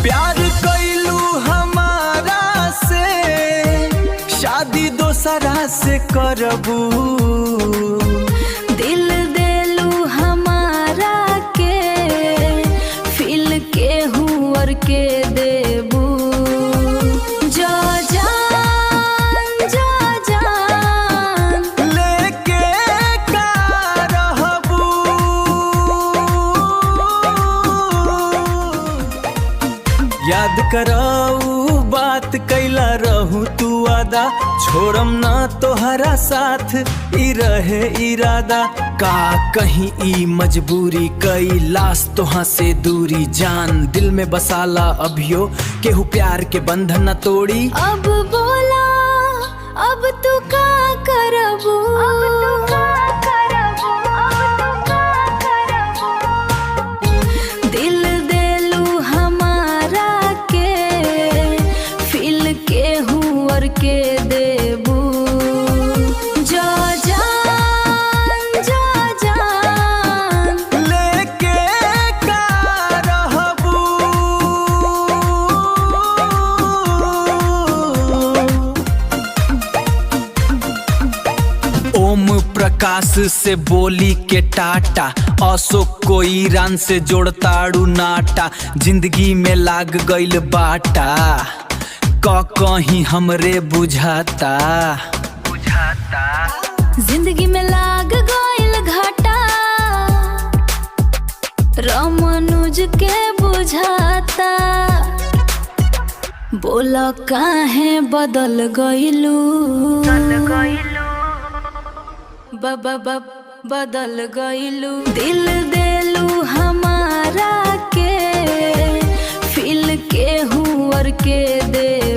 प्यार कैलू हमारा से, शादी दोसरा से करबू। दिल देलू हमारा के, फील के हुआ के देबू। जा जान जा जान लेके का रहबू। याद कराऊ बात कैला रहू तू वादा, छोड़म ना तोहरा साथ ई रहे इरादा। का कहीं ई मजबूरी कैलाश तोहाँ से दूरी, जान दिल में बसाला अभियो केहू प्यार के बंधन न तोड़ी। अब बोला अब तू का करबू। दिल देलू हमारा के, फील के हुआ के देबू। जा जान जा जान लेके का रहबू। ओम प्रकाश से बोली के टाटा, अशोक को ईरान से जोड़ताड़ू नाटा। जिंदगी में लाग गइल बाटा, कहीं हमरे बुझाता। जिंदगी में लाग गइल घाटा, रामानुज के बुझाता। बोला काहे बदल गइलू। बदल गइलू। दिल देलू हमारा के, फील के हुआ के दे